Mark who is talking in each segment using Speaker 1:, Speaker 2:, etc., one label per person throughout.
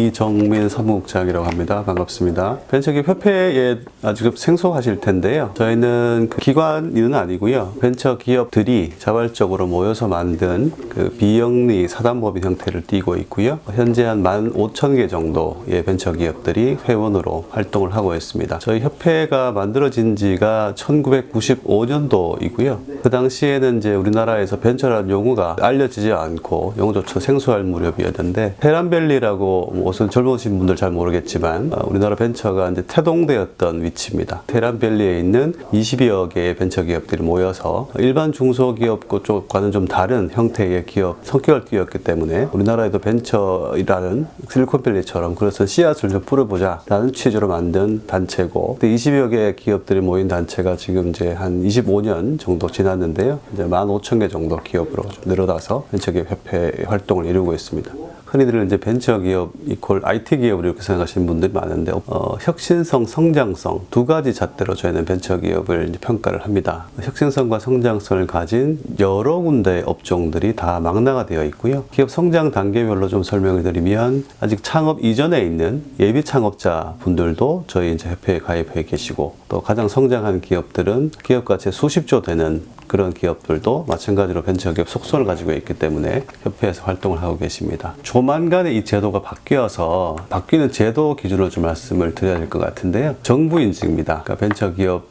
Speaker 1: 이정민 사무국장이라고 합니다. 반갑습니다. 벤처기업 협회에 아주 생소하실 텐데요. 저희는 그 기관은 아니고요. 벤처기업들이 자발적으로 모여서 만든 그 비영리 사단법인 형태를 띠고 있고요. 현재 한 15,000개 정도의 벤처기업들이 회원으로 활동을 하고 있습니다. 저희 협회가 만들어진 지가 1995년도이고요. 그 당시에는 이제 우리나라에서 벤처라는 용어가 알려지지 않고 용어조차 생소할 무렵이었는데, 테란밸리라고 무슨 젊으신 분들 잘 모르겠지만 우리나라 벤처가 이제 태동되었던 위치입니다. 테란밸리에 있는 20여 개의 벤처기업들이 모여서 일반 중소기업 쪽과는 좀 다른 형태의 기업 성격을 띄었기 때문에 우리나라에도 벤처라는 실리콘밸리처럼 그래서 씨앗을 좀 뿌려보자 라는 취지로 만든 단체고, 20여 개의 기업들이 모인 단체가 지금 이제 한 25년 정도 지났는데요. 이제 15,000개 정도 기업으로 좀 늘어나서 벤처기업 협회 활동을 이루고 있습니다. 흔히들 이제 벤처기업 이퀄 IT 기업으로 이렇게 생각하시는 분들이 많은데, 혁신성, 성장성 두 가지 잣대로 저희는 벤처기업을 이제 평가를 합니다. 혁신성과 성장성을 가진 여러 군데 업종들이 다 망라가 되어 있고요. 기업 성장 단계별로 좀 설명을 드리면, 아직 창업 이전에 있는 예비 창업자 분들도 저희 이제 협회에 가입해 계시고, 또 가장 성장한 기업들은 기업 가치 수십조 되는 그런 기업들도 마찬가지로 벤처기업 속성을 가지고 있기 때문에 협회에서 활동을 하고 계십니다. 조만간에 이 제도가 바뀌어서 바뀌는 제도 기준으로 좀 말씀을 드려야 될 것 같은데요. 정부 인증입니다. 그러니까 벤처기업,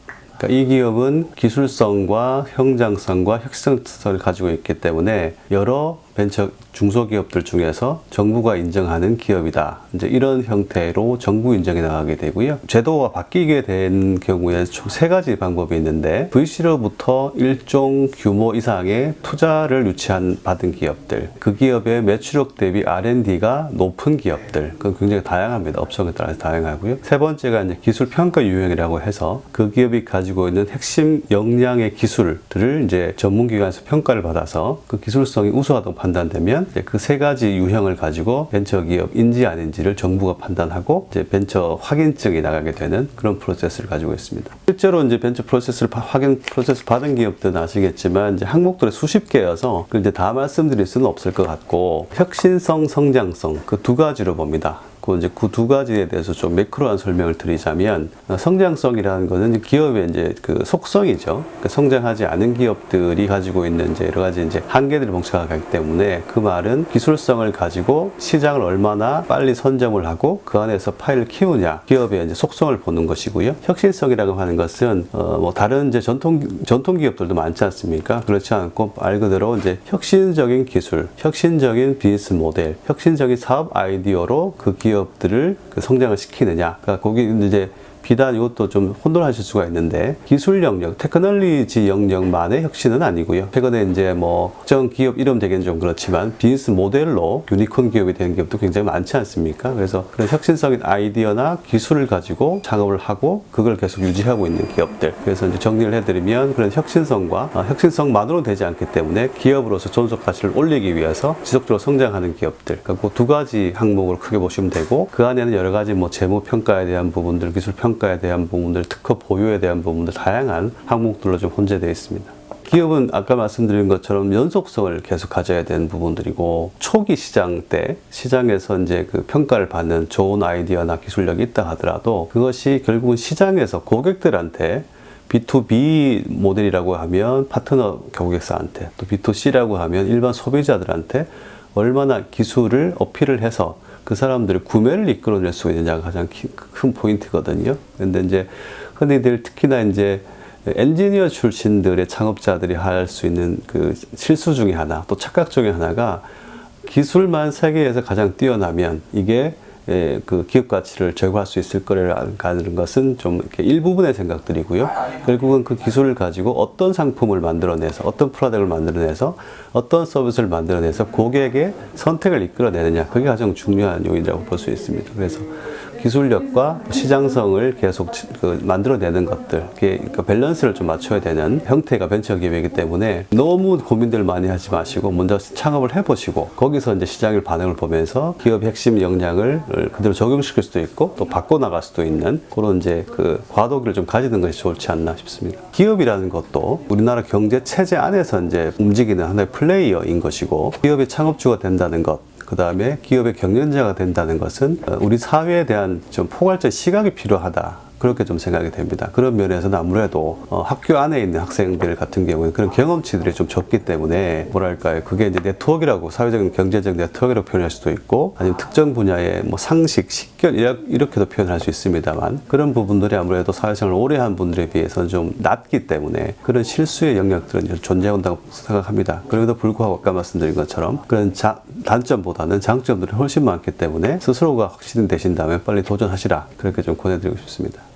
Speaker 1: 이 기업은 기술성과 성장성과 혁신성을 가지고 있기 때문에 여러 벤처 중소기업들 중에서 정부가 인정하는 기업이다. 이제 이런 형태로 정부 인정이 나가게 되고요. 제도가 바뀌게 된 경우에 총 3가지 방법이 있는데, VC로부터 일종 규모 이상의 투자를 받은 기업들, 그 기업의 매출액 대비 R&D가 높은 기업들, 그건 굉장히 다양합니다. 업종에 따라서 다양하고요. 세 번째가 이제 기술 평가 유형이라고 해서 그 기업이 가지고 있는 핵심 역량의 기술들을 이제 전문기관에서 평가를 받아서 그 기술성이 우수하다고 판단되면 그 3가지 유형을 가지고 벤처기업인지 아닌지를 정부가 판단하고 이제 벤처 확인증이 나가게 되는 그런 프로세스를 가지고 있습니다. 실제로 이제 벤처 확인 프로세스 받은 기업들은 아시겠지만 이제 항목들이 수십 개여서 그걸 이제 다 말씀드릴 수는 없을 것 같고, 혁신성, 성장성 그 두 가지로 봅니다. 이제 그 두 가지에 대해서 좀 매크로한 설명을 드리자면, 성장성이라는 것은 기업의 이제 그 속성이죠. 그러니까 성장하지 않은 기업들이 가지고 있는 이제 여러 가지 이제 한계들이 봉착하기 때문에, 그 말은 기술성을 가지고 시장을 얼마나 빨리 선점을 하고 그 안에서 파일을 키우냐, 기업의 이제 속성을 보는 것이고요. 혁신성이라고 하는 것은 뭐 다른 이제 전통 기업들도 많지 않습니까? 그렇지 않고 말 그대로 이제 혁신적인 기술, 혁신적인 비즈니스 모델, 혁신적인 사업 아이디어로 그 기업들을 성장을 시키느냐. 그러니까 거기 이제 비단 이것도 좀 혼돈하실 수가 있는데, 기술 영역, 테크놀로지 영역만의 혁신은 아니고요. 최근에 이제 뭐 특정 기업 이름 되기는 좀 그렇지만 비즈니스 모델로 유니콘 기업이 되는 기업도 굉장히 많지 않습니까? 그래서 그런 혁신적인 아이디어나 기술을 가지고 창업을 하고 그걸 계속 유지하고 있는 기업들. 그래서 이제 정리를 해드리면, 그런 혁신성과 혁신성만으로는 되지 않기 때문에 기업으로서 존속 가치를 올리기 위해서 지속적으로 성장하는 기업들. 그러니까 그 두 가지 항목으로 크게 보시면 되고, 그 안에는 여러 가지 뭐 재무 평가에 대한 부분들, 기술 평가에 대한 부분들, 특허 보유에 대한 부분들, 다양한 항목들로 좀 혼재되어 있습니다. 기업은 아까 말씀드린 것처럼 연속성을 계속 가져야 되는 부분들이고, 초기 시장 때 시장에서 이제 그 평가를 받는 좋은 아이디어나 기술력이 있다 하더라도 그것이 결국은 시장에서 고객들한테 B2B 모델이라고 하면 파트너 고객사한테, 또 B2C라고 하면 일반 소비자들한테 얼마나 기술을 어필을 해서 그 사람들의 구매를 이끌어낼 수 있느냐가 가장 큰 포인트거든요. 근데 이제 흔히들 특히나 이제 엔지니어 출신들의 창업자들이 할 수 있는 그 실수 중에 하나, 또 착각 중에 하나가, 기술만 세계에서 가장 뛰어나면 이게 그 기업 가치를 제고할 수 있을 거라는 것은 좀 이렇게 일부분의 생각들이고요. 결국은 그 기술을 가지고 어떤 상품을 만들어내서, 어떤 프로덕트를 만들어내서, 어떤 서비스를 만들어내서 고객의 선택을 이끌어내느냐, 그게 가장 중요한 요인이라고 볼 수 있습니다. 그래서 기술력과 시장성을 계속 만들어내는 것들, 그러니까 밸런스를 좀 맞춰야 되는 형태가 벤처기업이기 때문에 너무 고민들 많이 하지 마시고 먼저 창업을 해보시고, 거기서 이제 시장의 반응을 보면서 기업의 핵심 역량을 그대로 적용시킬 수도 있고 또 바꿔나갈 수도 있는 그런 이제 그 과도기를 좀 가지는 것이 좋지 않나 싶습니다. 기업이라는 것도 우리나라 경제 체제 안에서 이제 움직이는 하나의 플레이어인 것이고, 기업의 창업주가 된다는 것, 그 다음에 기업의 경영자가 된다는 것은 우리 사회에 대한 좀 포괄적 시각이 필요하다. 그렇게 좀 생각이 됩니다. 그런 면에서는 아무래도 학교 안에 있는 학생들 같은 경우는 그런 경험치들이 좀 적기 때문에 뭐랄까요, 그게 이제 네트워크라고, 사회적인 경제적 네트워크라고 표현할 수도 있고, 아니면 특정 분야의 뭐 상식, 식견 이렇게도 표현할 수 있습니다만, 그런 부분들이 아무래도 사회생활을 오래 한 분들에 비해서는 좀 낮기 때문에 그런 실수의 영역들은 존재한다고 생각합니다. 그럼에도 불구하고 아까 말씀드린 것처럼 그런 단점보다는 장점들이 훨씬 많기 때문에 스스로가 확신이 되신다면 빨리 도전하시라, 그렇게 좀 권해드리고 싶습니다.